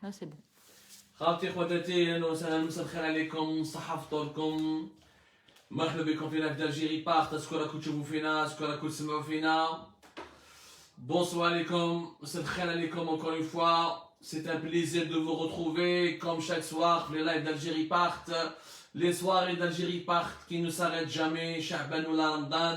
Là, c'est bon. خالتي خواتاتي اهلا وسهلا مساء الخير عليكم صحة فطوركم مرحبا بكم في لايف دالجيري باغ تشكر راكم تشوفوا فينا تشكر راكم تسمعوا فينا bonsoir عليكم مساء الخير عليكم encore une fois c'est un plaisir de vous retrouver comme chaque soir les lives d'Algérie partent les soirées d'Algérie partent qui ne s'arrêtent jamais Sha'ban ou la Ramadan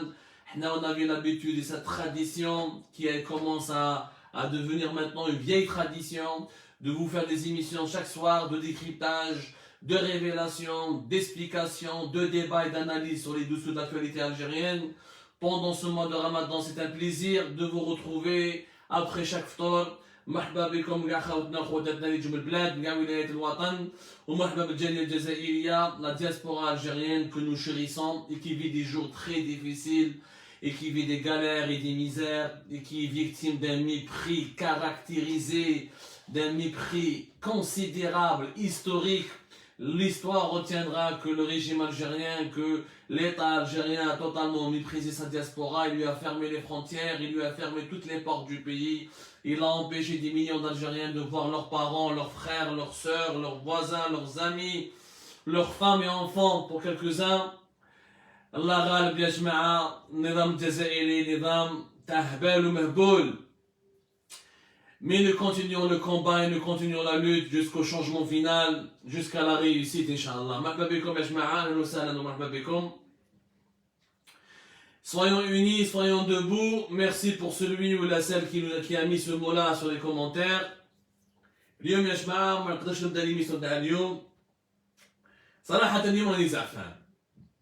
on avait l'habitude de cette tradition qui commence à devenir maintenant une vieille tradition de vous faire des émissions chaque soir de décryptage, de révélation, d'explication, de débat et d'analyse sur les dessous de l'actualité algérienne. Pendant ce mois de Ramadan, c'est un plaisir de vous retrouver après chaque ftor. مرحبا بكم كاع خوتنا وخواتاتنا اللي يجوا من البلاد كاع ولايات الوطن ومرحبا بالجاليه الجزائريه la diaspora algérienne que nous chérissons et qui vit des jours très difficiles et qui vit des galères et des misères et qui est victime d'un mépris caractérisé, d'un mépris considérable, historique. L'histoire retiendra que le régime algérien, que l'État algérien a totalement méprisé sa diaspora, il lui a fermé les frontières, il lui a fermé toutes les portes du pays, il a empêché des millions d'Algériens de voir leurs parents, leurs frères, leurs sœurs, leurs voisins, leurs amis, leurs femmes et enfants pour quelques-uns. الله غالب يا جماعة النظام الجزائري نظام تاع هبال ومهبول. Mais nous continuons le combat et nous continuons la lutte jusqu'au changement final, jusqu'à la réussite, Inch'Allah. مرحبا بكم يا جماعة أهلا وسهلا ومرحبا بكم. Soyons unis, soyons debout. Merci pour celui ou la celle qui a mis ce mot-là sur les commentaires. اليوم يا جماعة ما نقدرش نبدا ليميسيون تاع اليوم. صراحة اليوم راني زعفان.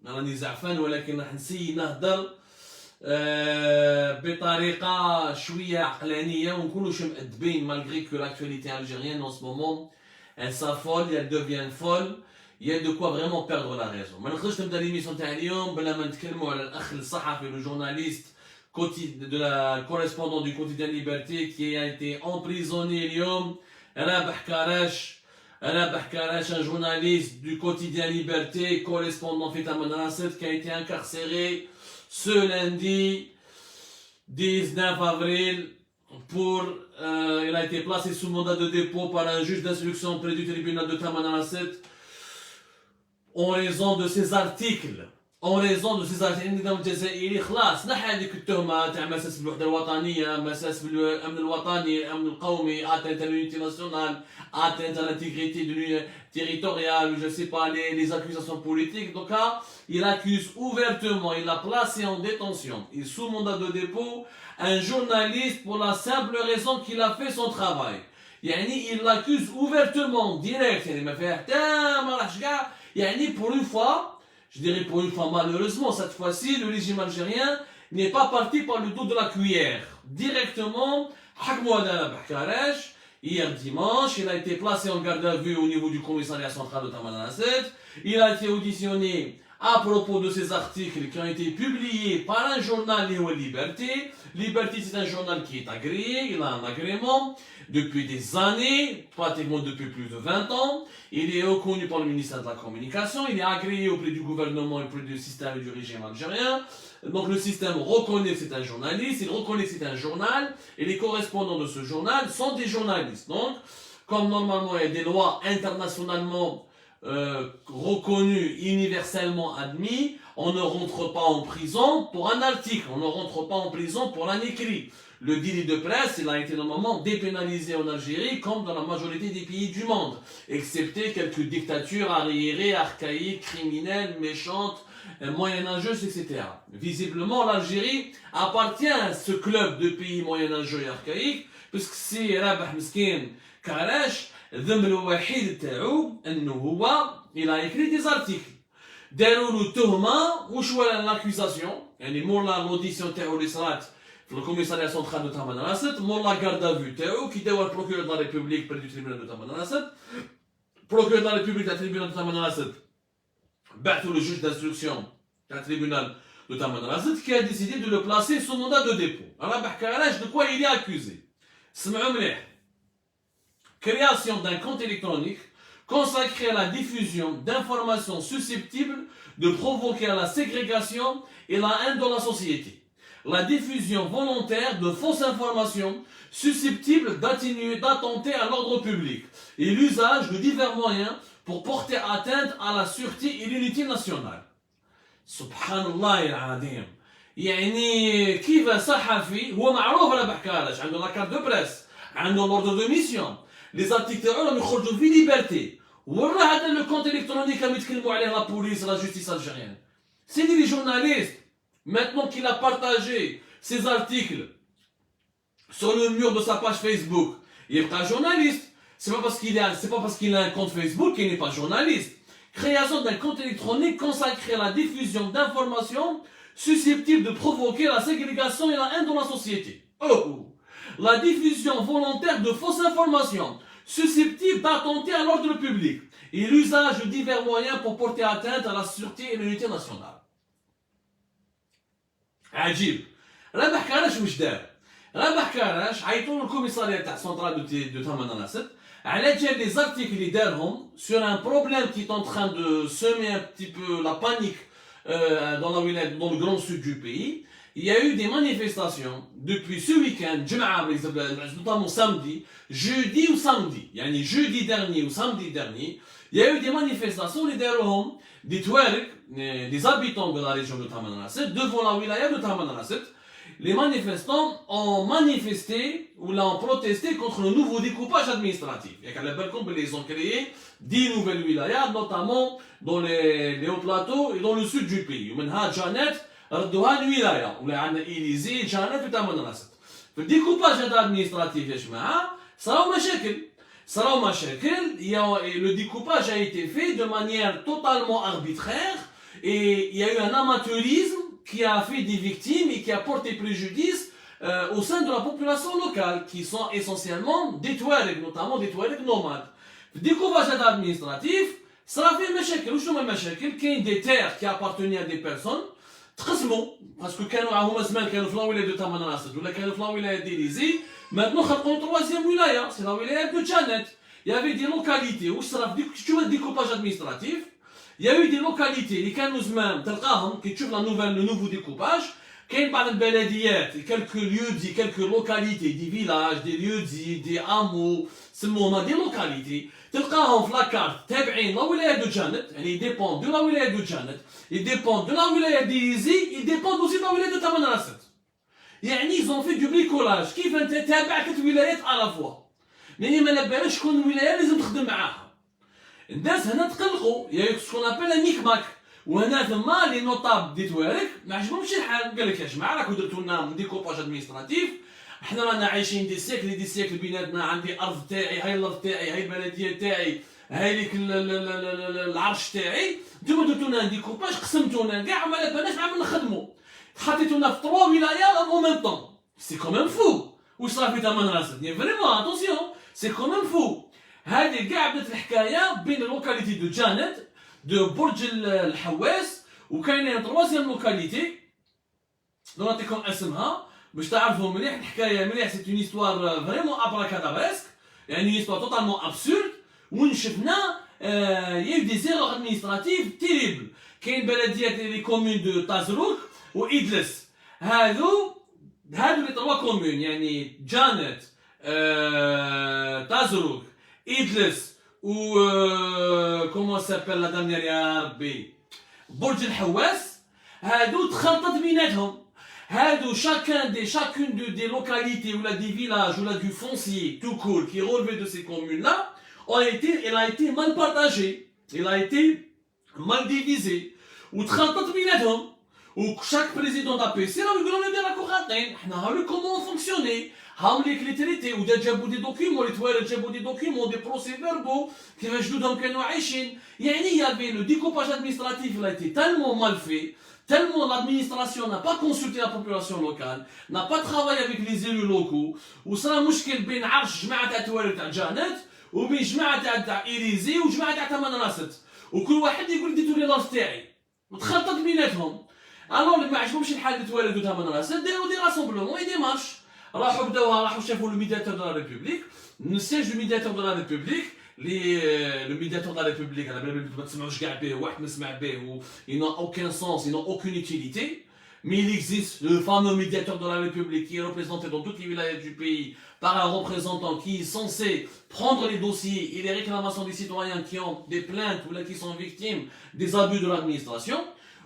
راني زعفان ولكن راح نسي نهضر بطريقة شوية عقلانية ونكونوش مأدبين malgré que l'actualité algérienne en ce moment elle s'affole, elle devient folle, il y a de quoi vraiment perdre la raison. ما نقدرش نبدا ليميسيون تاع اليوم بلا ما نتكلموا على الأخ الصحفي le journaliste de la correspondant du quotidien Liberté qui a été emprisonné اليوم رابح كراش. Rabah Karash, un journaliste du quotidien Liberté, correspondant fait à Manasset, qui a été incarcéré ce lundi 19 avril il a été placé sous mandat de dépôt par un juge d'instruction près du tribunal de Tamanrasset en raison de ses articles. En raison de ces النظام الجزائري خلاص نحى هذيك التهمه تاع مساس بالوحده الوطنيه مساس بالامن الوطني الامن القومي atteinte à l'unité nationale atteinte à l'intégrité de l'union territoriale je sais pas les accusations politiques donc là il accuse ouvertement il l'a placé en détention il sous mandat de dépôt un journaliste pour la simple raison qu'il a fait son travail يعني il l'accuse ouvertement direct يعني ما فيها حتى ما راحش كاع يعني pour une fois. Je dirais pour une fois malheureusement, cette fois-ci, le régime algérien n'est pas parti par le dos de la cuillère. Directement, hier dimanche, il a été placé en garde à vue au niveau du commissariat central de Tamanrasset. Il a été auditionné à propos de ces articles qui ont été publiés par un journal Léo Liberté. Liberté, c'est un journal qui est agréé, il a un agrément depuis des années, pratiquement depuis plus de 20 ans. Il est reconnu par le ministère de la Communication, il est agréé auprès du gouvernement et auprès du système et du régime algérien. Donc le système reconnaît que c'est un journaliste, il reconnaît que c'est un journal, et les correspondants de ce journal sont des journalistes. Donc, comme normalement il y a des lois internationalement reconnues, universellement admis, on ne rentre pas en prison pour un article, on ne rentre pas en prison pour un écrit. Le délit de presse, il a été normalement dépénalisé en Algérie comme dans la majorité des pays du monde, excepté quelques dictatures arriérées, archaïques, criminelles, méchantes, moyenâgeuses, etc. Visiblement, l'Algérie appartient à ce club de pays moyenâgeux et archaïques, puisque c'est Rabah Miskin Karash, الذنب الوحيد تاعو انه هو il a écrit des articles داروا له تهمه وش ولا l'accusation يعني مور l'audition تاعو اللي صرات في الكوميساريا سنترال دو تامنراسset مور لا غارد افو تاعو كي داو البروكورور دو لا ريبوبليك بري دو تريبيونال دو تامنراسset البروكورور دو لا ريبوبليك تاع التريبيونال دو تامنراسset بعثوا le juge d'instruction تاع التريبيونال دو تامنراسset qui a décidé de le placer sous mandat de dépôt. Alors بحكي علاش de quoi il est accusé. سمعوا مليح. Création d'un compte électronique consacré à la diffusion d'informations susceptibles de provoquer la ségrégation et la haine dans la société. la diffusion volontaire de fausses informations susceptibles d'attenter à l'ordre public et l'usage de divers moyens pour porter atteinte à la sûreté et l'unité nationale. Subhanallah al-Azim. يعني كيف صحفي هو معروف على بحكارش عنده لا كارت دو بريس عنده لوردر دو ميسيون لي زارتيكل تاعو يخرجوا في ليبرتي وراه هذا لو كونت الكترونيك اللي يتكلموا عليه لا بوليس لا جوستيس الجيريان سيدي لي جورناليست maintenant qu'il a partagé ses articles sur le mur de sa page Facebook il est pas journaliste c'est pas parce qu'il a un compte Facebook qu'il n'est pas journaliste création d'un compte électronique consacré à la diffusion d'informations susceptible de provoquer la ségrégation et la haine dans la société. Oh! La diffusion volontaire de fausses informations susceptibles d'attenter à l'ordre public et l'usage de divers moyens pour porter atteinte à la sûreté et l'unité nationale. عجيب. رابح كراش واش دار؟ رابح كراش عيطوا للكوميساريات تاع سنترال دو تامانراسيت على جال لي زارتيكل اللي دارهم sur un problème qui est en train de semer un petit peu la panique dans le grand sud du pays, il y a eu des manifestations depuis ce week-end, notamment samedi, jeudi ou samedi, yani jeudi dernier ou samedi dernier, il y a eu des manifestations, des Touaregs, des habitants de la région de Tamanrasset, devant la wilaya de Tamanrasset. Les manifestants ont manifesté ou ont protesté contre le nouveau découpage administratif. Ils ont créé 10 nouvelles wilayas, notamment dans les hauts plateaux et dans le sud du pays. ومنها جانت ردوها الولاية ولا عندنا إليزي جانت في تامنراسset. في الديكوباج administratif يا جماعة صراو مشاكل. Le découpage a été fait de manière totalement arbitraire et il y a eu un amateurisme qui a fait des victimes et qui a porté préjudice au sein de la population locale, qui sont essentiellement des Touaregs, notamment des Touaregs nomades. Le découpage administratif, ça a fait مشاكل. وشنو هما المشاكل؟ كاين des terres qui appartenaient à des personnes تقسموا باسكو كانوا هما زمان كانوا في لا ولايه دو تامنراسset ولا كانوا في لا ولايه ديليزي maintenant خلقوا troisième ولايه سي لا ولايه دو جانت. Il y avait des localités واش صرا في découpage administratif. Il y a eu des localités اللي كانوا زمان تلقاهم كي تشوف le nouveau découpage كاين بعض البلديات quelques lieux-dits quelques localités des villages des lieux-dits des hameaux سموهم des localités تلقاهم في لا كارت تابعين لا ولايه دو جانت يعني dépendent de la ولايه دو جانت ils dépendent de la ولايه ديزي ils dépendent aussi de la ولايه دو تامنراسset يعني ils ont fait du bricolage كيف انت تابع 3 ولايات à la fois يعني ما بالك شكون الولايه لازم تخدم معاها. الناس هنا تقلقوا يا سكون ابل ميك ماك وهنا ثما لي نوطاب دي توارك ما عجبهمش الحال قال لك يا جماعه راكم درتوا لنا ديكوباج ادمينستراتيف احنا رانا عايشين دي سيكل بيناتنا عندي ارض تاعي هاي الارض تاعي هاي البلديه تاعي هاي ليك العرش تاعي نتوما درتوا لنا ديكوباج قسمتونا كاع ما بالناش عم نخدموا حطيتونا في 3 ولايات او ميم طون سي كوميم فو واش صرا في تامنراسset يعني فريمون اتونسيون سي كوميم فو. هذه كاع بدات الحكايه بين اللوكاليتي دو جانت دو برج الحواس وكاينين تروازيام لوكاليتي نعطيكم اسمها باش تعرفوا مليح الحكايه مليح. سي اون هيستوار فريمون ابراكادابريسك يعني هيستوار توتالمون ابسورد وين شفنا ياي دي زيرور ادمينستراتيف تيريبل. كاين بلديات لي كومون دو تازروك وإدلس هادو لي 3 كومون يعني جانت تازروك إدلس و كومون سابيل لا دامنيير يا ربي برج الحواس هادو تخلطت بيناتهم. هادو chacune des localités ou des villages ou du foncier tout court qui est relevé de ces communes là elle a été mal partagée, elle a été mal divisée وتخلطت بيناتهم. وشاك بريزيدون دابيسي راهو يقولوا لنا راكم غالطين حنا هاولي كومون فونكسيوني هاولي لي تريتي ودا جابوا دي دوكيمون لي توالد جابوا دي دوكيمون دي بروسي فيربو كيفاش جدودهم كانوا عايشين. يعني يافي لو ديكوباج ادمينستراتيف لا ايتي تالمون مال في tellement l'administration n'a pas consulté la population locale n'a pas travaillé avec les élus locaux وصرا مشكل بين عرش جماعه تاع توالد تاع جانت وبين جماعه تاع إليزي وجماعه تاع تامنراسset وكل واحد يقول ديتوا لي لاف تاعي وتخلطت بيناتهم. الوغ ما عجبهمش الحال اللي توالدوا تامنراسset داروا دي راسومبلومون اي دي مارش راحوا بداوها راحوا شافوا لو ميدياتور دو لا ريبوبليك السيج دو ميدياتور دو لا ريبوبليك لو ميدياتور دو لا ريبوبليك على بالك ما تسمعوش كاع به واحد ما سمع به ils n'ont aucun sens ils n'ont aucune utilité Mais il existe le fameux médiateur de la République qui est représenté dans toutes les villages du pays par un représentant qui est censé prendre les dossiers et les réclamations des citoyens qui ont des plaintes ou là qui sont victimes des abus de l'administration.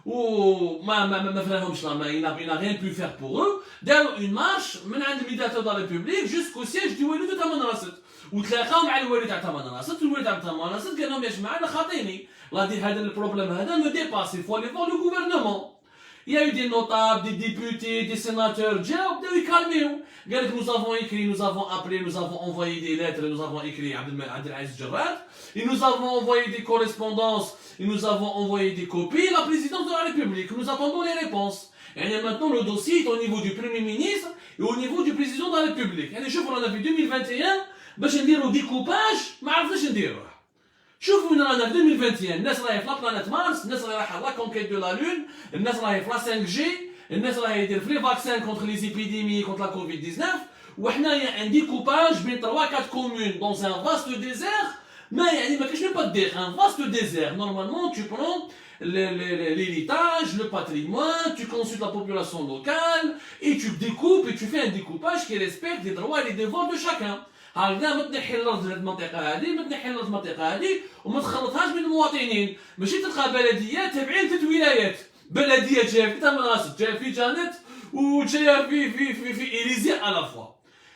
Ou il n'a rien pu faire pour eux. D'ailleurs, une marche, le médiateur de la République jusqu'au siège du Walid de Tamanrasset. وتلاقاو مع الوالي تاع تمنراست والوالي تاع تمنراست قال لهم يا جماعه انا خاطيني لا دي هذا البروبليم هذا me dépasse il faut aller voir le gouvernement. Il y a eu des notables, des députés, des sénateurs, nous avons écrit, nous avons appelé, nous avons envoyé des lettres, nous avons écrit Abdelaziz Jarrad, et nous avons envoyé des correspondances, et nous avons envoyé des copies à la présidence de la République. Nous attendons les réponses. Et maintenant, le dossier est au niveau du Premier ministre et au niveau du président de la République. Et je vous en avais 2021, باش نديرو ديكوباج ما عرفناش نديروه. شوفوا وين رانا في 2021 الناس راهي في لا بلانيت مارس الناس راهي لا كونكيت دو لا لون الناس راهي في لا 5 جي الناس راهي يدير في لي فاكسان كونتر لي زيبيديمي كونتر لا كوفيد 19 وحنايا ان ديكوباج بين 3 4 كومون دون ان فاست ديزير ما يعني ما كاينش با دير ان فاست ديزير نورمالمون tu prends l'héritage, le patrimoine, tu consultes la population locale et tu découpes et tu fais un découpage qui respecte les droits et les devoirs de chacun. هكذا ما تنحي الارض هذه المنطقه هذه ما تنحي الارض المنطقه هذه وما تخلطهاش بين المواطنين ماشي تلقى بلديات تابعين 3 ولايات بلديه جايه في تمنراست جايه في جانت وجايه في إليزي على فوا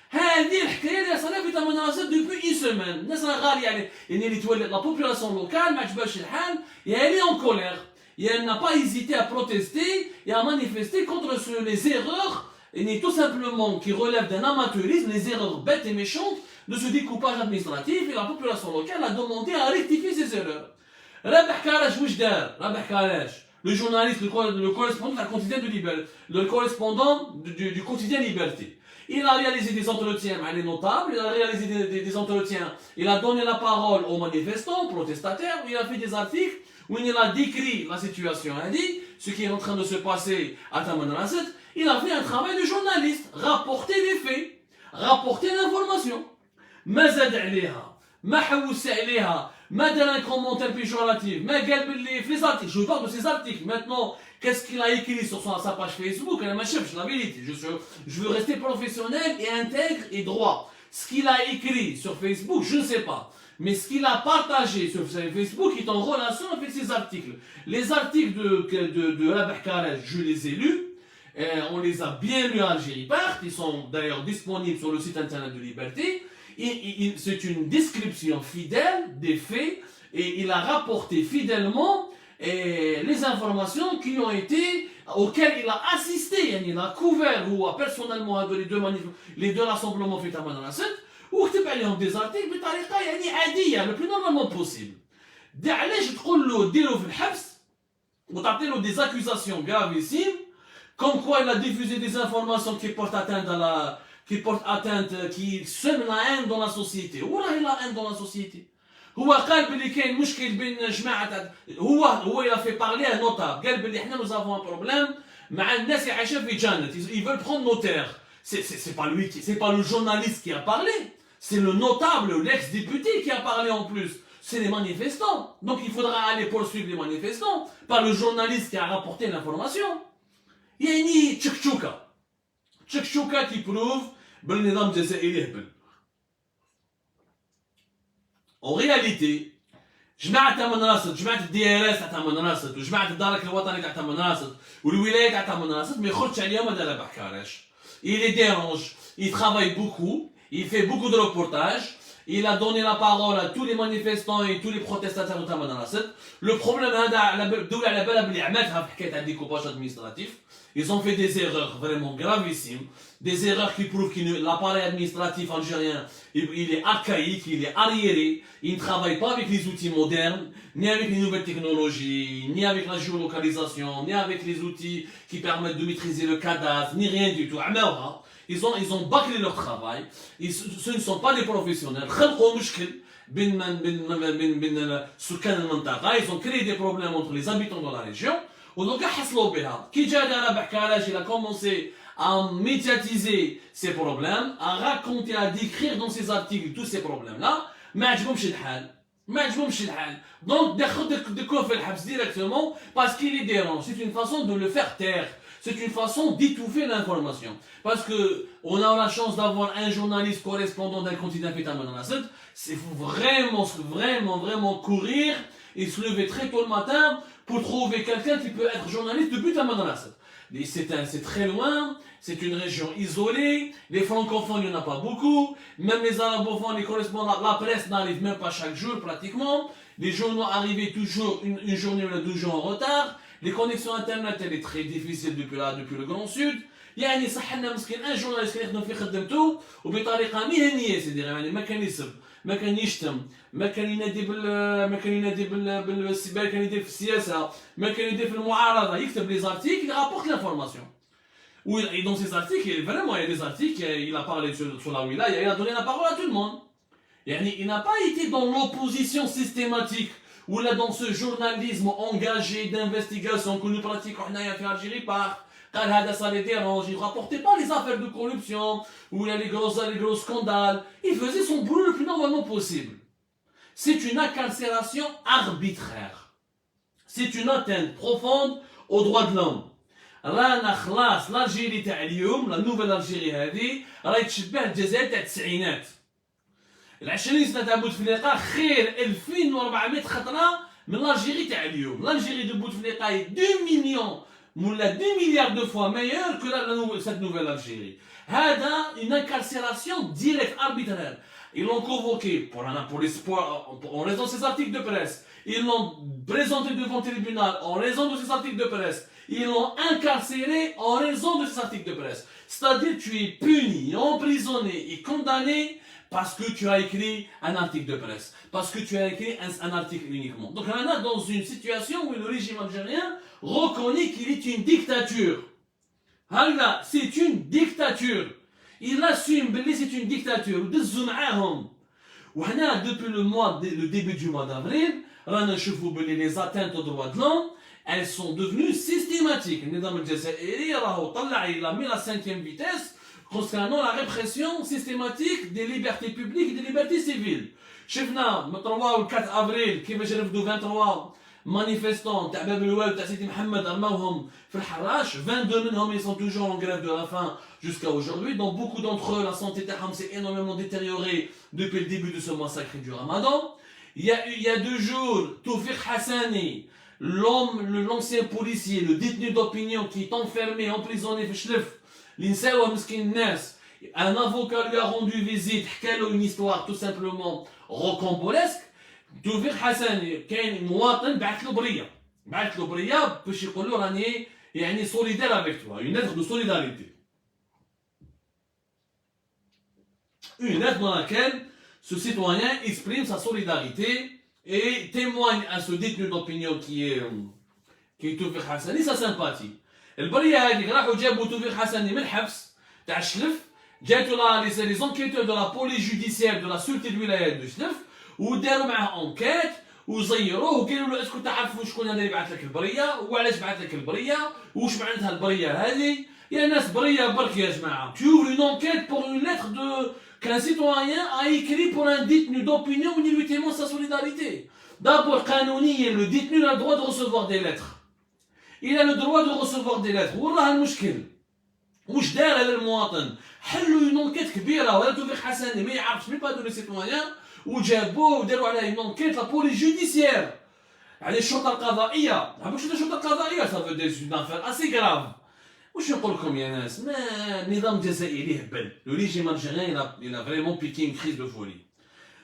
هذه الحكايه اللي صارت في تمنراست دوبوي اي سيمين الناس راه غالي يعني اللي تولي لا بوبولاسيون لوكال ما عجبهاش الحال يا لي اون كولير يا n'a pas hésité à protester et à manifester contre les erreurs et tout simplement qui relève d'un amateurisme, les erreurs bêtes et méchantes de ce découpage administratif et la population locale a demandé à rectifier ces erreurs. Rabah Karash Wishdar, Rabah Karash, le journaliste, le correspondant du quotidien de Liberté, le correspondant du quotidien Liberté. Il a réalisé des entretiens avec les notables, il a réalisé des entretiens, il a donné la parole aux manifestants, protestataires, il a fait des articles où il a décrit la situation, il a dit ce qui est en train de se passer à Tamanrasset. Il a fait un travail de journaliste, rapporter les faits, rapporter l'information. ما زاد عليها ما حوس عليها ما دار un commentaire péjoratif ما قال باللي في les articles je parle de ces articles maintenant qu'est-ce qu'il a écrit sur sa page Facebook انا ما شفتش la vérité je veux rester professionnel et intègre et droit ce qu'il a écrit sur Facebook je ne sais pas mais ce qu'il a partagé sur Facebook est en relation avec ces articles les articles de Rabah Karash je les ai lus on les a bien lus à Algérie Part ils sont d'ailleurs disponibles sur le site internet de Liberté. C'est une description fidèle des faits et il a rapporté fidèlement les informations qui ont été auxquelles il a assisté. Il a couvert ou personnellement les deux rassemblements faits à Tamanrasset ou des articles بطريقة يعني عادية le plus normalement possible. علاش تقول له ديرو في الحبس وتعطي له des accusations gravissimes comme quoi il a diffusé des informations qui portent atteinte à la qui sème la haine dans la société. Où est la haine dans la société? هو قال بلي كاين مشكل بين جماعة هو il a fait parler un notable قال بلي احنا nous avons un problème مع الناس اللي عايشين في جانت ils veulent prendre nos terres. C'est pas lui c'est pas le journaliste qui a parlé c'est le notable l'ex-député qui a parlé en plus c'est les manifestants donc il faudra aller poursuivre les manifestants par le journaliste qui a rapporté l'information. يعني تشكشوكا qui prouve بالنظام الجزائري هبل. En réalité جماعة تمنراسط جماعة الدي ار اس تاع تمنراسط وجماعة الدرك الوطني تاع تمنراسط والولاية تاع تمنراسط ما يخرجش عليهم هذا ربح كراش. Il les dérange, il travaille beaucoup, il fait beaucoup de reportages, il a donné la parole à tous les manifestants et tous les protestataires de Tamanrasset. Le problème هذا الدولة على بالها بلي عملتها في حكاية تاع découpage administratif. Ils ont fait des erreurs vraiment gravissimes, des erreurs qui prouvent que l'appareil administratif algérien il est archaïque, il est arriéré, il ne travaille pas avec les outils modernes, ni avec les nouvelles technologies, ni avec la géolocalisation, ni avec les outils qui permettent de maîtriser le cadastre, ni rien du tout. Ils ont bâclé leur travail, ce ne sont pas des professionnels. Ils ont créé des problèmes entre les habitants de la région. Donc, il a commencé à médiatiser ces problèmes, à raconter, à décrire dans ses articles tous ces problèmes-là. Donc, directement parce qu'il est dérange. C'est une façon de le faire taire. c'est une façon d'étouffer l'information. Parce que on a la chance d'avoir un journaliste correspondant d'un quotidien fait à Manasset, il faut vraiment courir et se lever très tôt le matin pour trouver quelqu'un qui peut être journaliste de but à Manasset. C'est très loin, c'est une région isolée, les francophones il n'y en a pas beaucoup, même les arabophones, les correspondants, la presse n'arrive même pas chaque jour pratiquement, les journaux arrivaient toujours une journée ou 12 jours en retard, les connexions internet elle est très difficile depuis le Grand Sud. يعني صح لنا مسكين ان جورناليست كان يخدم في خدمته وبطريقه مهنيه سيدي يعني ما كان يسب ما كان يشتم ما كان ينادي ما كان يدير في السياسه ما كان يدير في المعارضه يكتب لي زارتيكل رابورت لانفورماسيون et dans ces articles vraiment il y a des articles il a parlé sur la wilaya il a donné la parole à tout le monde يعني il n'a pas été dans l'opposition systématique ou là dans ce journalisme engagé d'investigation que nous pratiquons en Algérie par ça les dérange, il ne rapportait pas les affaires de corruption ou les gros scandales. Il faisait son boulot le plus normalement possible. C'est une incarcération arbitraire. C'est une atteinte profonde aux droits de l'homme. l'Algérie تاع اليوم, la nouvelle Algérie هذه راهي تشبه الجزائر تاع التسعينات. ال20 سنة تاع بوتفليقة خير 2400 خطرة من l'Algérie تاع اليوم. l'Algérie de Bouteflika est 2 millions moula 2 milliards de fois meilleur que cette nouvelle Algérie. Hada, une incarcération directe, arbitraire. Ils l'ont convoqué en raison de ces articles de presse. Ils l'ont présenté devant le tribunal en raison de ces articles de presse. Ils l'ont incarcéré en raison de ces articles de presse. C'est-à-dire tu es puni, emprisonné et condamné parce que tu as écrit un article de presse. Parce que tu as écrit un article uniquement. Donc on est dans une situation où le régime algérien reconnaît qu'il est une dictature. Là, c'est une dictature. Il assume que c'est une dictature. Depuis le début du mois d'avril, les atteintes aux droits de l'homme, elles sont devenues systématiques. Il a mis la 5e vitesse concernant la répression systématique des libertés publiques et des libertés civiles. شفنا من 3 و 4 افريل كيفاش رفدوا 23 manifestants تاع باب الوالد تاع سيدي محمد رماوهم في الحراش 22 منهم ils sont toujours en grève de la faim jusqu'à aujourd'hui. Donc beaucoup d'entre eux la santé تاعهم s'est énormément détériorée depuis le début de ce mois sacré du Ramadan. Il y a 2 jours Toufik Hassani, l'ancien policier, le détenu d'opinion qui est enfermé, emprisonné في شلف اللي نساوه مسكين الناس. Un avocat lui a rendu visite, حكى une histoire tout simplement rocambolesque. Toufik Hassani كاين مواطن بعث له بريه باش يقول له راني يعني solidaire avec toi, une lettre de solidarité. Une lettre dans laquelle ce citoyen exprime sa solidarité et témoigne à ce détenu d'opinion qui est Toufik Hassani sa sympathie. البريه هذيك راحوا جابوا توفيق حسني من الحبس تاع شلف. جاتو les enquêteurs de la police judiciaire de la sûreté de wilaya de شلف وداروا معاه انكيت وزيروه وقالوا له اسكو تعرفوا شكون هذا اللي بعث لك البريه وعلاش بعث لك البريه وش معناتها البريه هذه يا ناس بريه برك يا جماعه. Tu ouvres une enquête pour une lettre qu'un citoyen a écrit pour un détenu d'opinion où il lui témoigne sa solidarité. D'abord قانونيا le détenu a le droit de recevoir des lettres. Il a le droit de recevoir des lettres. والله المشكل واش دار هذا المواطن؟ حلوا اون انكيت كبيره وهذا توفيق حسني ما يعرفش مي با دو لي سيتويان وجابوه وداروا عليه اون انكيت لا بوليس جوديسيير على الشرطه القضائيه. عرفتوا شنو الشرطه القضائيه؟ سافو دي اون افير اسي كراف. واش نقول لكم يا ناس؟ ما النظام الجزائري هبل. لو ريجيم الجيريان il a vraiment piqué une crise de folie.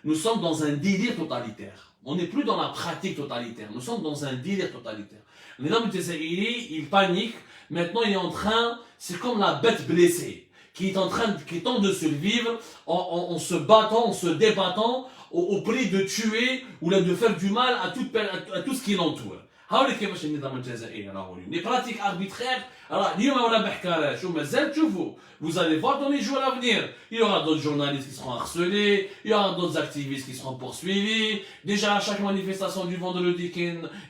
Nous sommes dans un délire totalitaire. On n'est plus dans la pratique totalitaire. Nous sommes dans un délire totalitaire. Le nizam al-Jazairi, il panique. Maintenant, il est en train, c'est comme la bête blessée, qui tente de survivre en se battant, en se débattant, au prix de tuer ou là, de faire du mal à tout ce qui l'entoure. هاولي كيفاش النظام الجزائري راهو اليوم. Les pratiques arbitraires, راه اليوم ولا بحكاراش ومازال تشوفوا. Vous allez voir dans les jours à venir, il y aura d'autres journalistes qui seront harcelés, il y aura d'autres activistes qui seront poursuivis. Déjà à chaque manifestation du vendredi,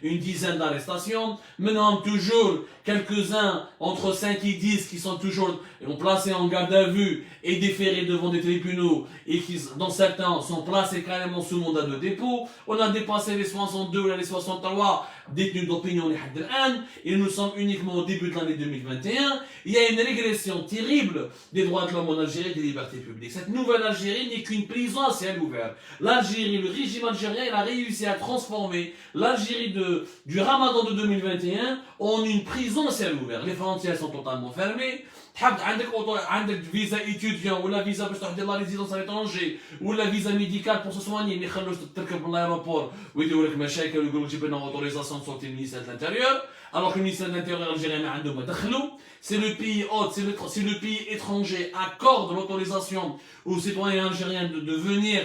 une dizaine d'arrestations. Maintenant toujours quelques-uns entre 5 et 10 qui sont toujours placés en garde à vue et déférés devant des tribunaux et qui, dans certains, sont placés carrément sous mandat de dépôt. On a dépassé les 62 ou les 63 des détenus d'opinion et nous sommes uniquement au début de l'année 2021. Il y a une régression terrible des droits de l'homme en Algérie et des libertés publiques. Cette nouvelle Algérie n'est qu'une prison à ciel ouvert. L'Algérie, le régime algérien, il a réussi à transformer l'Algérie du Ramadan de 2021 en une prison à ciel ouvert. Les frontières sont totalement fermées. عندك فيزا étudiant ولا فيزا باش تروح دير لا ريزيدونس à l'étranger ولا فيزا ميديكال بور سواني ما يخلوش تركب من الايروبور ويديروا لك مشاكل ويقولوا جيب لنا اوتوريزاسيون سورتي المينيستير de l'intérieur alors que le ministère de l'intérieur algérien ما عنده ما دخلوا. C'est le pays hôte, c'est le pays étranger accorde l'autorisation aux citoyens algériens de venir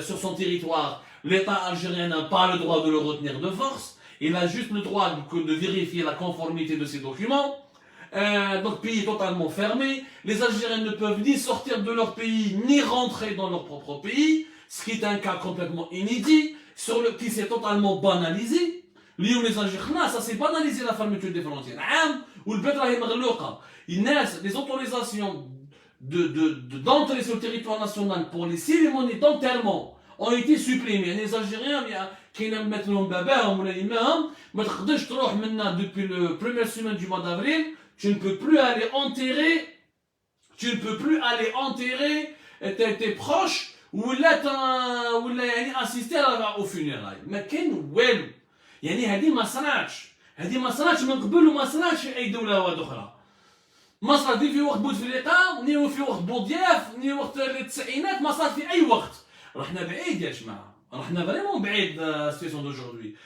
sur son territoire. L'État algérien n'a pas le droit de le retenir de force. Il a juste le droit de vérifier la conformité de ses documents. Donc pays totalement fermé, les Algériens ne peuvent ni sortir de leur pays ni rentrer dans leur propre pays, ce qui est un cas complètement inédit, qui s'est totalement banalisé. Les Algériens, ça s'est banalisé la fermeture des frontières. Les autorisations d'entrer sur le territoire national pour les cérémonies d'enterrement ont été supprimées. Les Algériens, qui n'aiment mettre l'homme babam ou l'imam, depuis la première semaine du mois d'avril, tu ne peux plus aller enterrer tes proches ou assister aux funérailles. Mais qu'est-ce que يعني هذه ما صنعتش من قبل وما صنعتش في اي دوله اخرى. ما صارت في وقت بوتفليقه ني في وقت بوضياف ني وقت التسعينات ما صارت في اي وقت. رحنا بعيد يا جماعه, رحنا vraiment بعيد la situation d'aujourd'hui.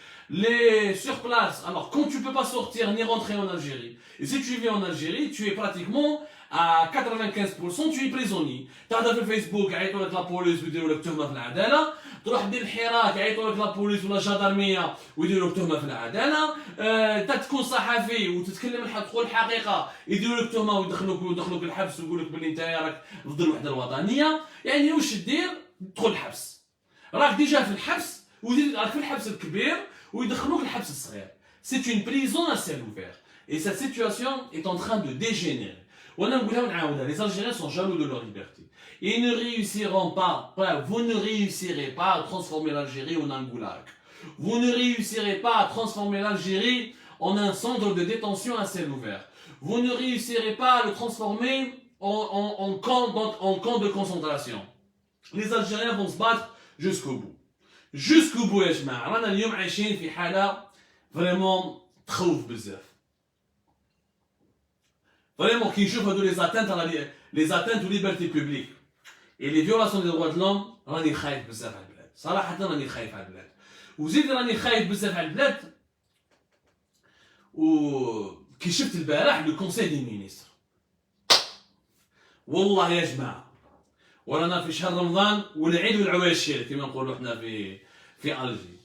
Sur place, alors quand tu ne peux pas sortir ni rentrer en Algérie, et si tu vis en Algérie, tu es pratiquement à 95% tu es prisonnier. Tu as sur Facebook, يعيطوا لك la police ويديروا لك تهمه في العداله. تروح دير الحراك يعيطوا لك لا بوليس ولا جدارميه ويديروا لك تهمه في العداله. تكون صحفي وتتكلم تقول الحقيقه يديروا لك تهمه ويدخلوك الحبس ويقول لك باللي انت راك ضد الوحده الوطنيه. يعني واش دير؟ تدخل الحبس. راك ديجا في الحبس راك في الحبس الكبير ويدخلوك الحبس الصغير. C'est une prison à ciel ouvert. Et cette situation est en train de dégénérer. Les Algériens sont jaloux de leur liberté. Ils ne réussiront pas, vous ne réussirez pas à transformer l'Algérie en un goulag. Vous ne réussirez pas à transformer l'Algérie en un centre de détention à ciel ouvert. Vous ne réussirez pas à le transformer en camp de concentration. Les Algériens vont se battre jusqu'au bout. Jusqu'au bout يا جماعة. رانا اليوم عايشين في حالة vraiment تخوف بزاف. Vraiment, qui jouent les atteintes aux libertés publiques et les violations des droits de l'homme, راني خايف بزاف على البلاد. صراحة راني خايف على البلاد. وزيد راني خايف بزاف على البلاد. وكي شفت البارح لو كونساي دي مينيستر. والله يا جماعة. ورانا في شهر رمضان والعيد والعواشر كما نقولوا احنا في ألجي.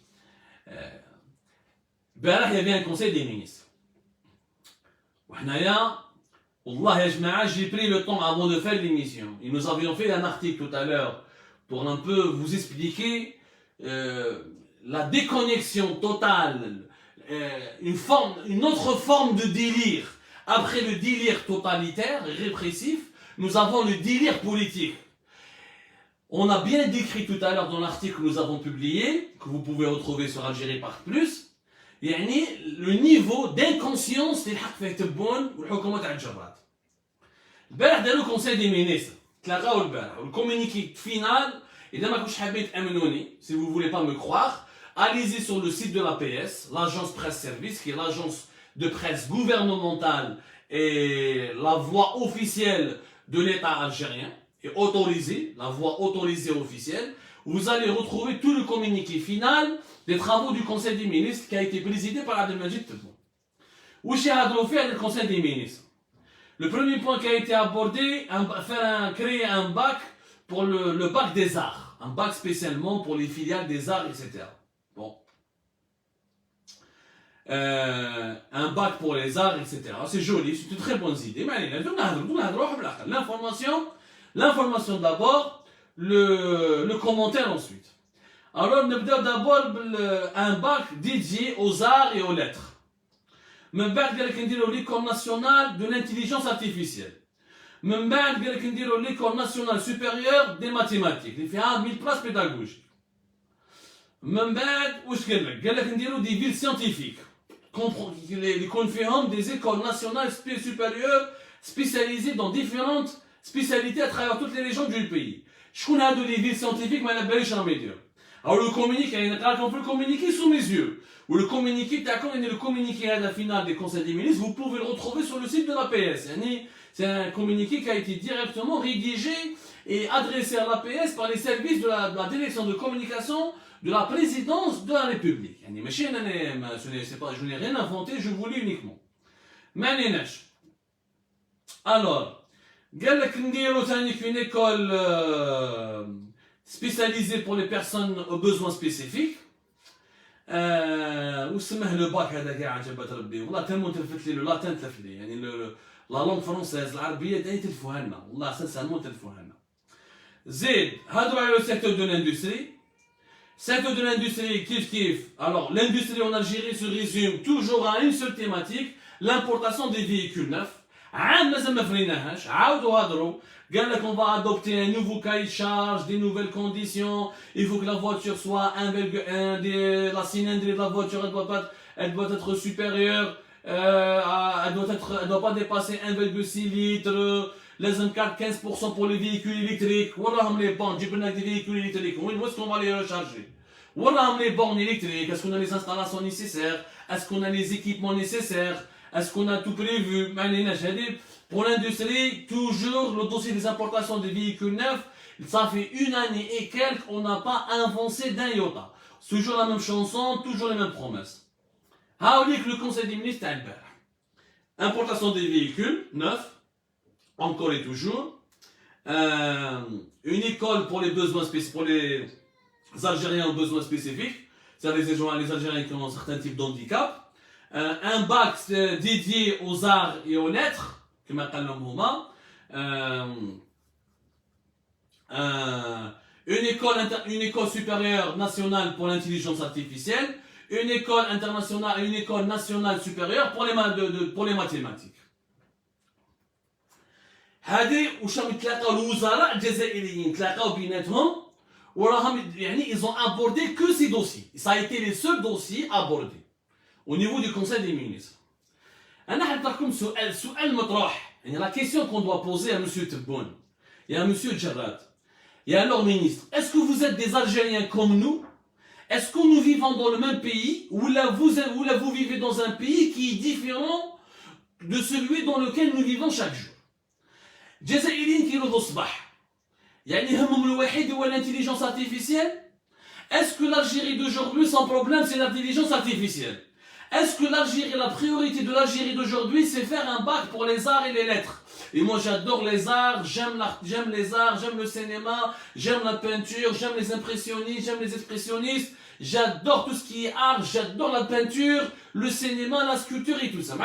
البارح يا بيان كونساي دي مينيستر. وحنايا والله يا جماعة, j'ai pris le temps avant de faire l'émission. Et nous avions fait un article tout à l'heure pour un peu vous expliquer la déconnexion totale, une autre forme de délire. Après le délire totalitaire et répressif, nous avons le délire politique. On a bien décrit tout à l'heure dans l'article que nous avons publié, que vous pouvez retrouver sur Algérie Part Plus, يعني le niveau d'inconscience اللي الحق فيه تبون والحكومه تاع الجرات. البارح داروا كونساي دي مينيستر تلاقاو البارح والكومونيكي فينال. اذا ما كنتش حابين تامنوني, si vous voulez pas me croire, allez-y sur le site de l'APS, l'agence presse service, qui est l'agence de presse gouvernementale et la voix officielle de l'État algérien, et autorisée, la voix autorisée officielle. Vous allez retrouver tout le communiqué final des travaux du Conseil des ministres qui a été présidé par Abdelmajid Tebboune. Où j'ai adressé le Conseil des ministres. Le premier point qui a été abordé, créer un bac pour le bac des arts. Un bac spécialement pour les filiales des arts, etc. Bon. Un bac pour les arts, etc. C'est joli, c'est une très bonne idée. Mais l'information d'abord, le commentaire ensuite. Alors, nous avons d'abord un bac dédié aux arts et aux lettres. من بعد قال لك نديرو l'école nationale de l'intelligence artificielle. من بعد قال لك نديرو l'école nationale supérieure des mathématiques اللي فيها 1000 بلاص pédagogiques. من بعد واش قال لك؟ قال لك نديرو دي فيل سيانتيفيك اللي يكون فيهم des écoles nationales supérieures spécialisées dans différentes spécialités à travers toutes les régions du pays. شكون هادو لي فيل سيانتيفيك ما على باليش راهم يديروا. Alors le communiqué, يعني نقرا لكم le communiqué sous mes yeux. Ou le communiqué تاعكم يعني le communiqué à la finale des conseils des ministres, vous pouvez le retrouver sur le site de l'APS. يعني c'est un communiqué qui a été directement rédigé et adressé à l'APS par les services de la direction de communication de la présidence de la République. يعني ماشي انا je n'ai rien inventé, je vous lis uniquement. ما عليناش. Alors قال لك نديرو ثاني une école spécialisée pour les personnes aux besoins spécifiques. وسماه لو باك هذا كاع عجبت ربي والله تمو تلفت لي لو لاتان تلف لي يعني لا لونغ فرونسيز العربيه دايما تلفوها لنا والله سانسيرمون تلفوها لنا. زيد هادو على لو سيكتور دو لاندستري. Secteur de l'industrie, kiff kiff. Alors, l'industrie en Algérie se résume toujours à une seule thématique, l'importation des véhicules neufs. قال لك on va adopter un nouveau cahier de charge, des nouvelles conditions. Il faut que la voiture soit 1,1, la cylindrée de la voiture elle doit être supérieure, elle doit pas dépasser 1,6 litres. لازم 15% pour les véhicules électriques. وراهم les bornes, جيب لنا des véhicules électriques. Où est-ce qu'on va les recharger? وراهم les bornes électriques. Est-ce qu'on a les installations nécessaires? Est-ce qu'on a les équipements nécessaires? Est-ce qu'on a tout prévu? Pour l'industrie, toujours le dossier des importations des véhicules neufs, ça fait une année et quelques, on n'a pas avancé d'un iota. C'est toujours la même chanson, toujours les mêmes promesses. Haoulik, le conseil des ministres, importation des véhicules neufs, encore et toujours. Une école pour les besoins spécifiques, pour les Algériens aux besoins spécifiques, c'est-à-dire les Algériens qui ont un certain type d'handicap. Un bac dédié aux arts et aux lettres, كما قال لهم هما. Une école supérieure nationale pour l'intelligence artificielle, une école internationale, une école nationale supérieure pour les mathématiques. هذه واش راهم يتلاقاو الوزراء الجزائريين تلاقاو بيناتهم وراهم يعني ils ont abordé que ces dossiers. Ça a été les seuls dossiers abordés au niveau du conseil des ministres. أنا حنطرح لكم سؤال مطروح يعني la question qu'on doit poser à monsieur Tebboune et à monsieur Djerrad et à leur ministre. Est-ce que vous êtes des Algériens comme nous? Est-ce que nous vivons dans le même pays ou là vous vivez dans un pays qui est différent de celui dans lequel nous vivons chaque jour? الجزائريين كيرضوا الصباح يعني همهم الوحيد هو l'intelligence artificielle. Est-ce que l'Algérie d'aujourd'hui son problème c'est l'intelligence artificielle? Est-ce que l'Algérie, la priorité de l'Algérie d'aujourd'hui, c'est faire un bac pour les arts et les lettres? Et moi j'adore les arts, j'aime les arts, j'aime le cinéma, j'aime la peinture, j'aime les impressionnistes, j'aime les expressionnistes, j'adore tout ce qui est art, j'adore la peinture, le cinéma, la sculpture et tout ça.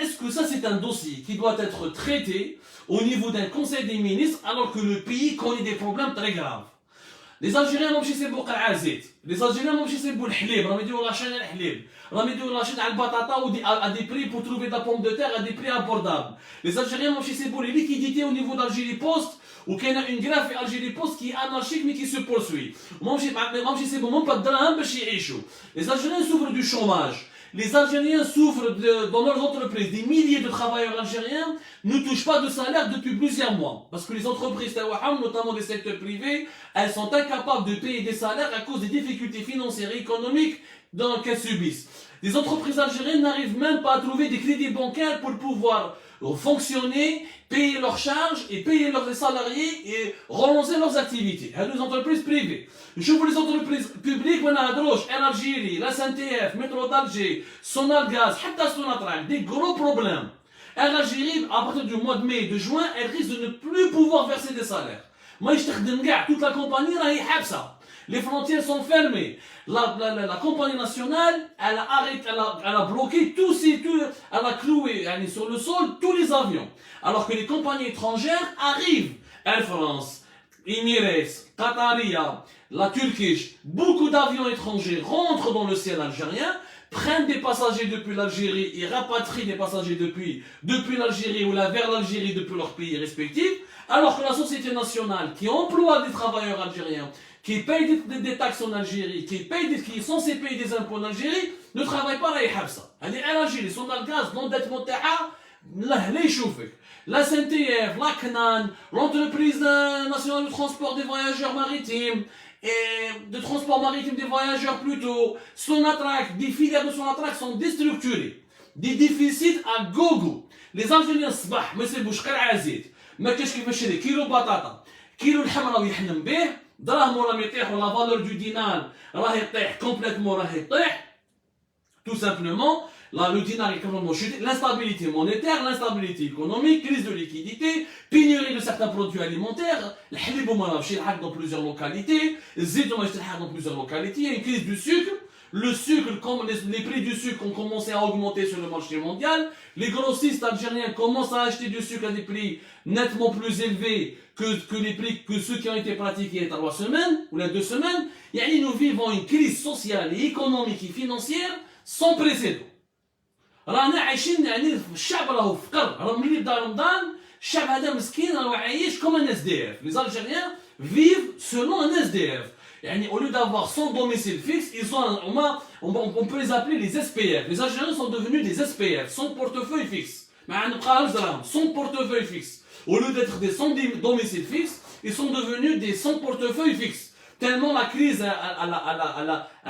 Est-ce que ça c'est un dossier qui doit être traité au niveau d'un conseil des ministres alors que le pays connaît des problèmes très graves? Les Algériens ماشي يسيبوا قرعة زيت، les Algériens ماشي يسيبوا الحليب، راهم يديروا لاشين على الحليب، راهم يديروا لاشين على البطاطا à des prix pour trouver de la pomme de terre à des prix abordables. Les Algériens ماشي يسيبوا les liquidités au niveau d'Algérie Post وكاينه une grève في Algérie Post qui est anarchique mais qui se poursuit. ماشي يسيبوا même pas الدراهم باش يعيشوا. Les Algériens souffrent du chômage. Les Algériens souffrent dans leurs entreprises. Des milliers de travailleurs algériens ne touchent pas de salaire depuis plusieurs mois. Parce que les entreprises, notamment des secteurs privés, elles sont incapables de payer des salaires à cause des difficultés financières et économiques qu'elles subissent. Les entreprises algériennes n'arrivent même pas à trouver des crédits bancaires pour pouvoir fonctionner, payer leurs charges et payer leurs salariés et relancer leurs activités. Les entreprises privées. Je vous les entreprises publiques, en Algérie, la SNTF, Métro d'Alger, Sonalgaz, Sonatrach, des gros problèmes. En Algérie, à partir du mois de mai et de juin, elle risque de ne plus pouvoir verser des salaires. Moi, toute la compagnie, les frontières sont fermées. La compagnie nationale, elle a bloqué elle a cloué sur le sol tous les avions. Alors que les compagnies étrangères arrivent. Air France, Emirates, Qataria, la Turkish, beaucoup d'avions étrangers rentrent dans le ciel algérien, prennent des passagers depuis l'Algérie et rapatrient des passagers depuis l'Algérie ou vers l'Algérie depuis leurs pays respectifs, alors que la société nationale qui emploie des travailleurs algériens, qui payent des taxes en Algérie, qui sont censés payer des impôts en Algérie, ne travaillent pas à يحبسها. هذه Algérie, son gaz, l'endettement تاعها لا يشوفك. La SNTF, la CNAN, l'entreprise nationale de transport des voyageurs maritimes, et de transport maritime des voyageurs plutôt, Sonatrach, des filières de Sonatrach sont déstructurées. Des déficits à gogo. Les Algériens صباح ما يسيبوش غير عزيت. ما كاش كيفاش يشري كيلو بطاطا، كيلو الحمرا ويحلم به، دراهمو راهم يطيحوا، لا فالور دو دينار راه يطيح كومبليتمون، راه يطيح. Tout simplement, là, le dinar est complètement chuté, l'instabilité monétaire, l'instabilité économique, crise de liquidité, pénurie de certains produits alimentaires, dans plusieurs localités, dans plusieurs localités, il y a une crise du sucre. Le sucre, les prix du sucre ont commencé à augmenter sur le marché mondial. Les grossistes algériens commencent à acheter du sucre à des prix nettement plus élevés que ceux qui ont été pratiqués il y a 3 semaines ou les 2 semaines. Et nous vivons une crise sociale et économique et financière sans précédent. رانا عايشين يعني الشعب راهو فقر، راه ملي بدا رمضان الشعب هذا مسكين راهو عايش كوم ان اس دي اف. Les Algériens vivent selon un SDF. يعني au lieu d'avoir son domicile fixe, ils ont on peut les appeler les SPF. Les Algériens sont devenus des SPF, son portefeuille fixe. Son portefeuille fixe. Au lieu d'être des sans domicile fixe, ils sont devenus des sans portefeuille fixe. Tellement la crise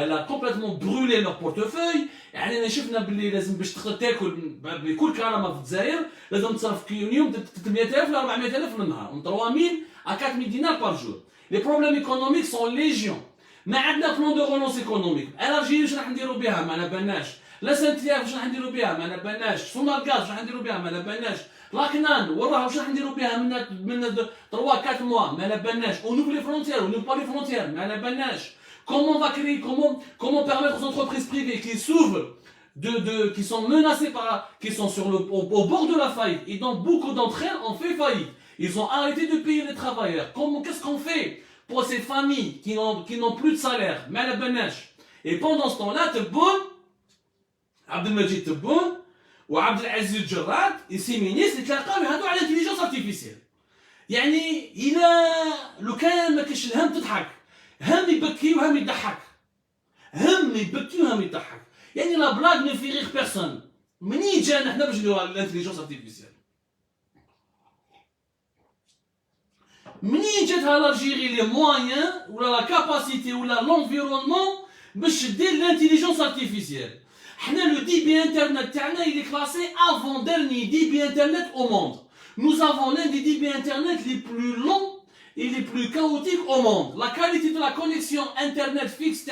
elle a complètement brûlé leur portefeuille. يعني شفنا باللي لازم باش تاكل بكل كرامه في الجزائر لازم تصرف في اليوم 300000 ل 400000 منها، من 3000 à 4000 dinars par jour. Les problèmes économiques sont légion. ما عندنا بلان دو رونونس ايكونوميك. الجيري واش راح نديروا بها ما على بالناش. لا سنتياف واش راح نديروا بها ما على بالناش. سونار غاز واش راح نديروا بها ما على بالناش. لاكنان وراه واش راح نديروا بها من 3 4 mois ما على بالناش. On ouvre les frontières, on ouvre pas les frontières ما على بالناش. Comment on va créer, comment permettre aux entreprises privées qui s'ouvrent, qui sont menacées qui sont au bord de la faillite, et dont beaucoup d'entre elles ont fait faillite. Ils ont arrêté de payer les travailleurs. Qu'est-ce qu'on fait pour ces familles qui n'ont plus de salaire? Et pendant ce temps-là, Tebboune, Abdelmajid Tebboune, ou Abdelaziz Jarrad, et ces ministres, ils تلاقاو à l'intelligence artificielle. يعني لو كان ما كاش الهم تضحك. هم يبكي وهم يضحك، هم يبكي وهم يضحك. يعني لا بلاغ ne fait rire personne. منين جانا احنا باش نديرو الانتليجنس ارتيفيسيال؟ منين جاتها لالجيري لي مويان ولا لا كاباسيتي ولا لونفيرونمون باش دير الانتليجنس ارتيفيسيال؟ حنا لو دي بي انترنت تاعنا il est classé avant dernier débit internet au monde. Nous avons l'un des débits internet les plus longs et les plus chaotiques au monde. La qualité de la connexion internet fixe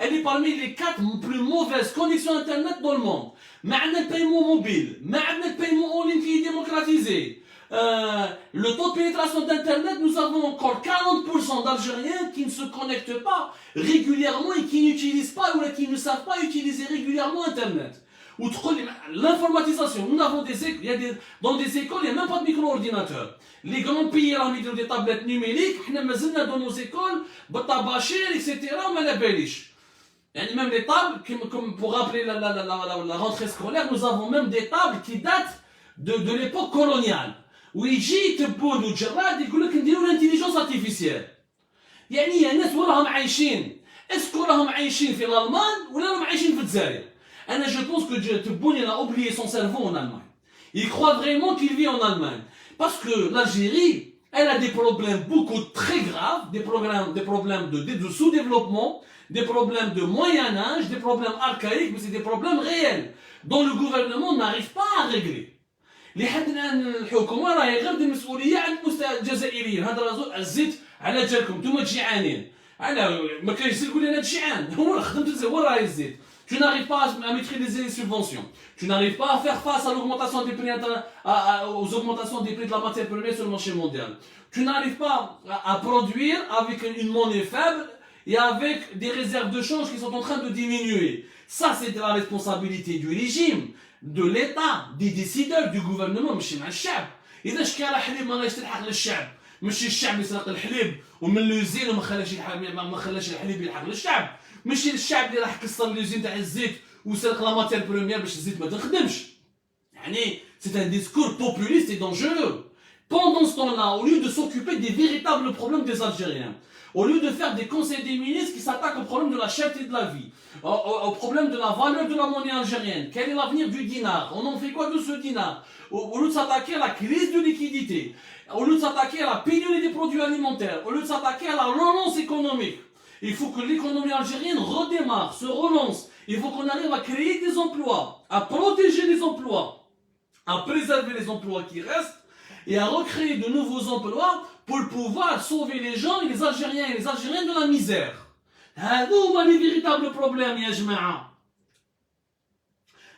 elle est parmi les 4 plus mauvaises connexions internet dans le monde. معنا le paiement mobile, معنا le paiement en ligne qui est démocratisé. Le taux de pénétration d'internet, nous avons encore 40% d'Algériens qui ne se connectent pas régulièrement et qui n'utilisent pas ou qui ne savent pas utiliser régulièrement internet. L'informatisation, nous avons dans des écoles, il n'y a même pas de micro-ordinateur. Les grands pays ont mis des tablettes numériques, nous dans nos écoles, etc. Même les tables, comme pour rappeler la rentrée scolaire, nous avons même des tables qui datent de l'époque coloniale. Où يجي تبون وجراد يقول لك نديروا l'intelligence artificielle. يعني يا ناس وراهم عايشين، اسكو راهم عايشين في الألمان ولا راهم عايشين في الجزائر؟ أنا je pense que Tebboune il a oublié son cerveau en Allemagne. Il croit vraiment qu'il vit en Allemagne. Parce que l'Algérie, elle a des problèmes beaucoup très graves, des problèmes de sous-développement, des problèmes de moyen âge, des problèmes archaïques, mais c'est des problèmes réels dont le gouvernement n'arrive pas à régler. لحد الان الحكومه راهي غير دي مسؤوليه عن الجزائريين. هذا راه الزيت على جالكم نتوما جيعانين، على ما كاينش تقول لي انا جيعان، هو خدمت هو راهي الزيت. Tu n'arrives pas à maîtriser les subventions. Tu n'arrives pas à faire face à l'augmentation des prix, aux augmentations des prix de la matière première sur le marché mondial. Tu n'arrives pas à produire avec une monnaie faible et avec des réserves de change qui sont en train de diminuer. Ça, c'est de la responsabilité du régime, de l'État, des décideurs, du gouvernement. ماشي مع الشعب. إذا شكى على حليب ما غاديش تلحق للشعب. ماشي الشعب يسرق الحليب ومن لوزين وما خلاش الحليب يلحق للشعب. ماشي الشعب اللي راح كسر لوزين تاع الزيت وسرق لا ماتير بروميير باش الزيت ما تخدمش. يعني سي ان ديسكور بوبوليست et dangereux. Pendant ce temps-là, au lieu de s'occuper des véritables problèmes des Algériens, au lieu de faire des conseils des ministres qui s'attaquent au problème de la cherté de la vie, au problème de la valeur de la monnaie algérienne, quel est l'avenir du dinar, on en fait quoi de ce dinar, au lieu de s'attaquer à la crise de liquidité, au lieu de s'attaquer à la pénurie des produits alimentaires, au lieu de s'attaquer à la relance économique, il faut que l'économie algérienne redémarre, se relance. Il faut qu'on arrive à créer des emplois, à protéger les emplois, à préserver les emplois qui restent et à recréer de nouveaux emplois pour pouvoir sauver les gens et les Algériens de la misère. هذوما les véritables problèmes يا جماعة.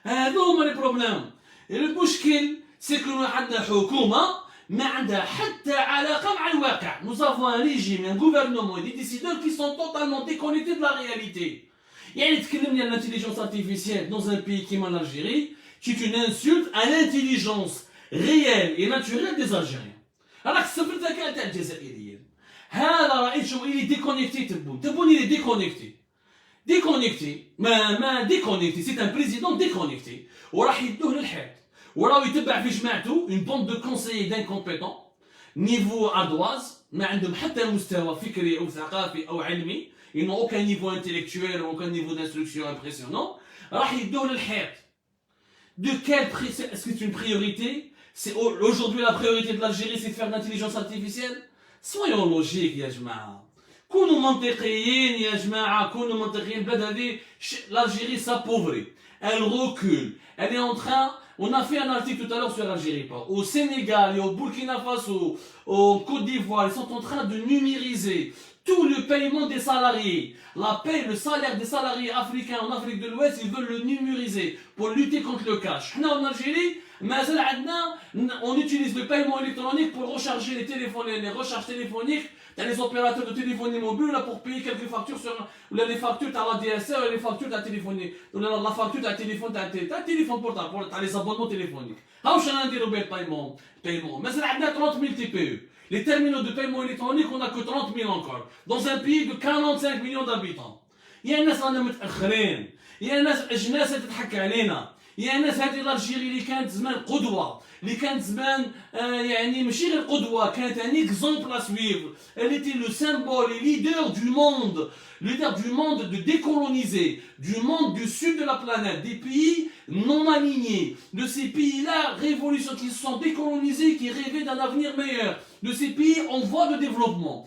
هذوما les problèmes. Et le مشكل c'est que nous عندنا حكومة ما عندها حتى علاقة مع الواقع. Nous avons un régime, un gouvernement et des décideurs qui sont totalement déconnectés de la réalité. يعني تكلمني عن l'intelligence artificielle dans un pays qui est l'Algérie, qui est une insulte à l'intelligence réelle et naturelle des Algériens. راك السفر تاع الجزائريين. هذا رئيس شو il est déconnecté تبون il est déconnecté. ما déconnecté, c'est un président déconnecté. وراح يدوه للحيط. وراهو يتبع في جماعته une bande de conseillers d'incompétents niveau ardoise ما عندهم حتى مستوى فكري او ثقافي او علمي. Ils n'ont aucun niveau intellectuel, aucun niveau d'instruction impressionnant. راح يدوه للحيط. De quelle est-ce que c'est une priorité? C'est aujourd'hui la priorité de l'Algérie, c'est de faire de l'intelligence artificielle. Soyons logiques يا جماعة. كونوا منطقيين يا جماعة. كونوا منطقيين. البلاد هذه l'Algérie s'appauvrit. Elle recule. Elle est en train. On a fait un article tout à l'heure sur l'Algérie. Au Sénégal et au Burkina Faso, au Côte d'Ivoire, ils sont en train de numériser tout le paiement des salariés. Le salaire des salariés africains en Afrique de l'Ouest, ils veulent le numériser pour lutter contre le cash. Nous, en Algérie, on utilise le paiement électronique pour recharger les recharges téléphoniques dans les opérateurs de téléphonie mobile là, pour payer quelques factures sur les factures à la DSL et les factures à téléphonie. La facture à téléphone, portable, pour les abonnements téléphoniques. How shall I do le paiement? Mais c'est 30 000 TPE. Les terminaux de paiement électronique, on n'a que 30 000 encore. Dans un pays de 45 millions d'habitants. Il y a des gens qui sont متأخرين. Il y a des gens qui تضحك علينا. Il y a des gens هذه الألجيري اللي كانت زمان قدوة. اللي كانت زمان يعني ماشي غير قدوة، كانت un exemple à suivre. Elle était le symbole et leader du monde de décoloniser, du monde du sud de la planète, des pays non alignés, de ces pays-là révolution qui se sont décolonisés, qui rêvaient d'un avenir meilleur, de ces pays en voie de développement.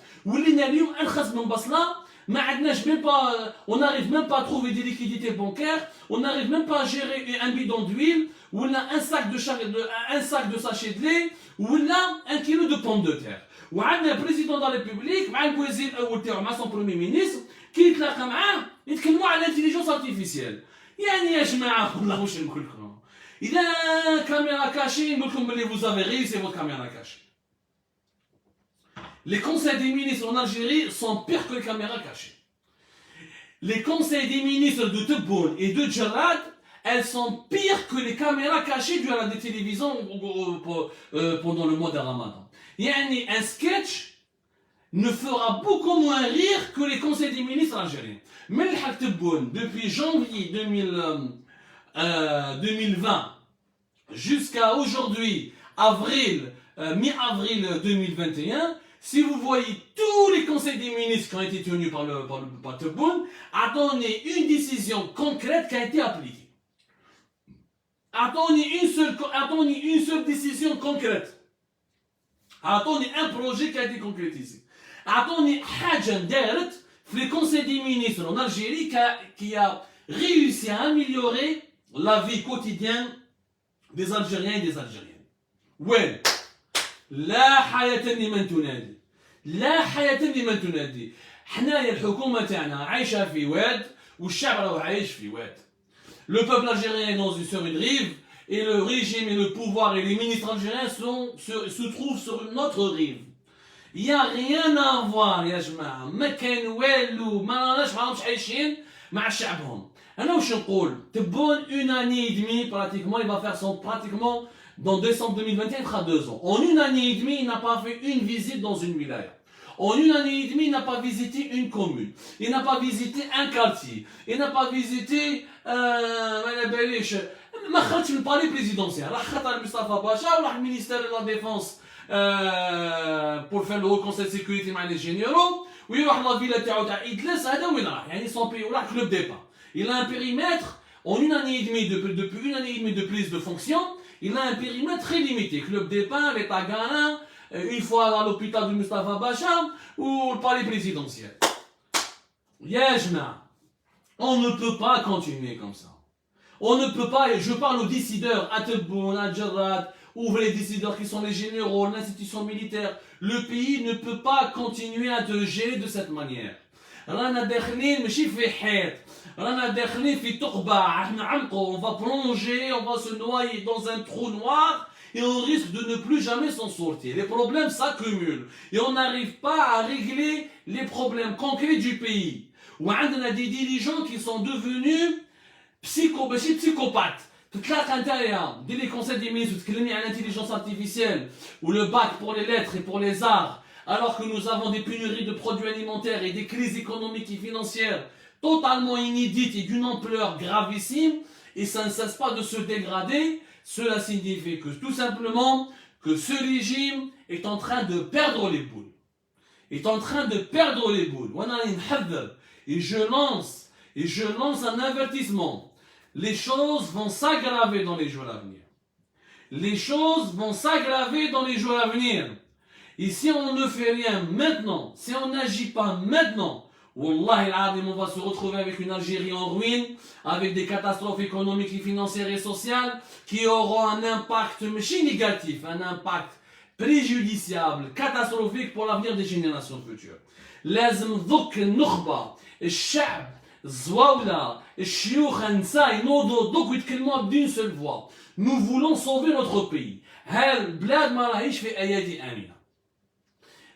On n'arrive même pas à trouver des liquidités bancaires, on n'arrive même pas à gérer un bidon d'huile, ou un sac de sachets de lait, ou un kilo de pommes de terre. وعندنا président de la République مع الوزير الاول تاعو مع son premier ministre كي يتلاقى معاه يتكلموا على الانتيليجنس ارتيفيسيال. يعني يا جماعه والله واش نقول لكم اذا كاميرا كاشي نقول لكم بلي vous avez réussi votre caméra cachée. Les conseils des ministres en Algérie sont pires que les caméras cachées. Les conseils des ministres de Tebboune et de Djerrad, elles sont pires que les caméras cachées durant des télévisions pendant le mois de Ramadan. Yani, un sketch ne fera beaucoup moins rire que les conseils des ministres algériens. Mais le Tebboune, depuis janvier 2020 jusqu'à aujourd'hui, mi-avril 2021, si vous voyez tous les conseils des ministres qui ont été tenus par Tebboune, attendez une décision concrète qui a été appliquée. Attendez une seule décision concrète. Attendez un projet qui a été concrétisé. Attendez حاجة دارت في les conseils des ministres en Algérie qui a réussi à améliorer la vie quotidienne des Algériens et des Algériennes. وين؟ لا حياة لمن تنادي. لا حياة لمن تنادي. حنايا الحكومة تاعنا عايشة في واد والشعب راهو عايش في واد. Le peuple algérien est sur une rive et le régime et le pouvoir et les ministres algériens se trouvent sur une autre rive. Il n'y a rien à voir يا جماعة. ما كان والو ما راناش معاهمش عايشين مع شعبهم. أنا واش نقول؟ Tebboune une année et demie pratiquement, il va faire son pratiquement dans décembre 2021, il fera 2 ans. En une année et demie, il n'a pas fait une visite dans une wilaya. En une année et demie, il n'a pas visité une commune. Il n'a pas visité un quartier. Il n'a pas visité ما خرجش من البالي بريزيدونسيال. راح خطر مصطفى باشا وراح المينيستير de la défense pour faire le haut conseil de sécurité مع les généraux ويروح لا فيلا تاعو تاع إدلس هذا وين راح يعني son pays وراح club départ. Il a un périmètre en une année et demie depuis une année et demie de prise de fonction, il a un périmètre très limité. Club des Pins, l'État Ghana, une fois à l'hôpital de Mustafa Bachar ou le palais présidentiel. Yajna, on ne peut pas continuer comme ça. On ne peut pas, et je parle aux décideurs, à Tebboune, à Djarrad, ouvrez les décideurs qui sont les généraux, l'institution militaire. Le pays ne peut pas continuer à te gérer de cette manière. رانا داخلين ماشي في حيط رانا داخلين في تقبع احنا عمقوا on va plonger on va se noyer dans un trou noir et on risque de ne plus jamais s'en sortir. Les problèmes s'accumulent et on n'arrive pas à régler les problèmes concrets du pays. وعندنا des dirigeants qui sont devenus psychopathes. تتلاقى نتايا دير لي conseil des ministres وتكلمني على l'intelligence artificielle ou le bac pour les lettres et pour les arts. Alors que nous avons des pénuries de produits alimentaires et des crises économiques et financières totalement inédites et d'une ampleur gravissime, et ça ne cesse pas de se dégrader, cela signifie que tout simplement que ce régime est en train de perdre les boules. Est en train de perdre les boules. Et je lance un avertissement. Les choses vont s'aggraver dans les jours à venir. Les choses vont s'aggraver dans les jours à venir. Et si on ne fait rien maintenant, si on n'agit pas maintenant, Wallahi al-Azim, on va se retrouver avec une Algérie en ruine, avec des catastrophes économiques et financières et sociales qui auront un impact négatif, un impact préjudiciable, catastrophique pour l'avenir des générations futures. لازم ذوك النخبة الشعب الزواولة الشيوخ النساء ينوضوا دوك ويتكلموا d'une seule voix. Nous voulons sauver notre pays. هالبلاد ما راهيش في أيادي آمنة.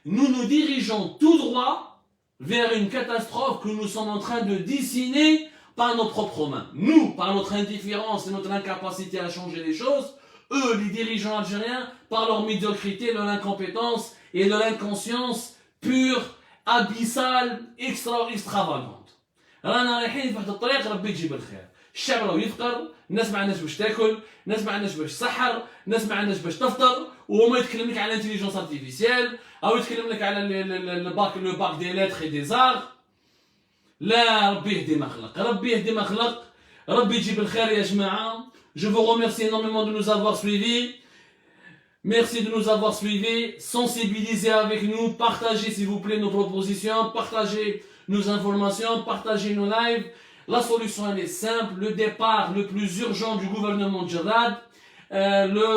Nous nous dirigeons tout droit vers une catastrophe que nous sommes en train de dessiner par nos propres mains. Nous, par notre indifférence et notre incapacité à changer les choses, eux, les dirigeants algériens, par leur médiocrité, leur incompétence et leur inconscience pure, abyssale, extravagante. رانا رايحين في واحد الطريق ربي يجيب الخير. الشعب راه يفقر، الناس ما عندهاش باش تاكل، الناس ما عندهاش باش تسحر، الناس ما عندهاش باش تفطر، وهو ما يتكلم لك على الانتيليجنس ارتيفيسيال او يتكلم لك على لو باك دي ليتر اي دي زار. لا ربي يهدي ما خلق، ربي يهدي ما خلق، ربي يجيب الخير يا جماعه. Je vous remercie énormément de nous avoir suivis. Merci de nous avoir suivis. Sensibilisez avec nous, partagez s'il vous plaît nos propositions, partagez nos informations, partagez nos lives. La solution elle est simple, le départ le plus urgent du gouvernement Djarrad, le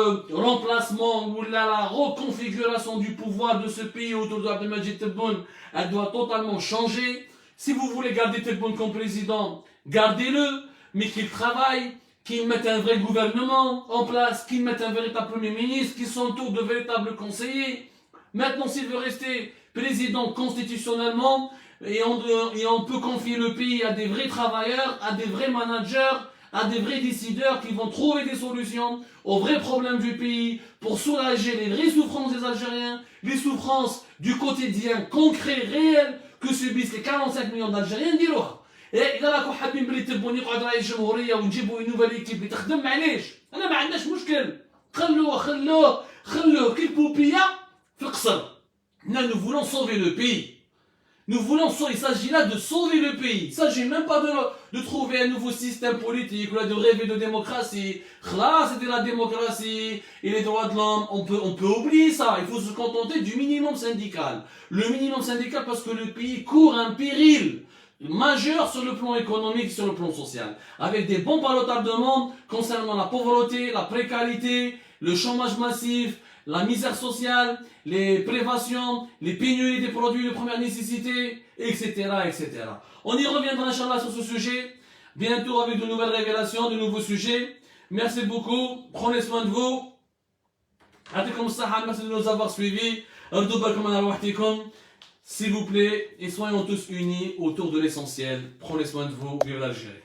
remplacement ou la reconfiguration du pouvoir de ce pays autour d'Abdelmadjid Tebboune, elle doit totalement changer. Si vous voulez garder Tebboune comme président, gardez-le, mais qu'il travaille, qu'il mette un vrai gouvernement en place, qu'il mette un véritable premier ministre, qu'il s'entoure de véritables conseillers. Maintenant, s'il veut rester président constitutionnellement, et on peut confier le pays à des vrais travailleurs, à des vrais managers, à des vrais décideurs qui vont trouver des solutions aux vrais problèmes du pays pour soulager les vraies souffrances des Algériens, les souffrances du quotidien concret, réel que subissent les 45 millions d'Algériens. نديروها. إذا راكم حابين بلي تبون يقعد رئيس جمهورية ونجيبوا une nouvelle équipe اللي تخدم معليش؟ أنا ما عندناش مشكل. خلوه كي بوبيا في القصر. Nous voulons sauver le pays. Nous voulons sauver, il s'agit là de sauver le pays. Il ne s'agit même pas de trouver un nouveau système politique, ou de rêver de démocratie. Là, c'était la démocratie et les droits de l'homme. On peut oublier ça. Il faut se contenter du minimum syndical. Le minimum syndical parce que le pays court un péril majeur sur le plan économique et sur le plan social. Avec des bons ballottages de monde concernant la pauvreté, la précarité, le chômage massif, la misère sociale, les privations, les pénuries des produits de première nécessité, etc., etc. On y reviendra, Inch'Allah, sur ce sujet, bientôt avec de nouvelles révélations, de nouveaux sujets. Merci beaucoup, prenez soin de vous. Merci de nous avoir suivis. S'il vous plaît, et soyons tous unis autour de l'essentiel. Prenez soin de vous, vive l'Algérie.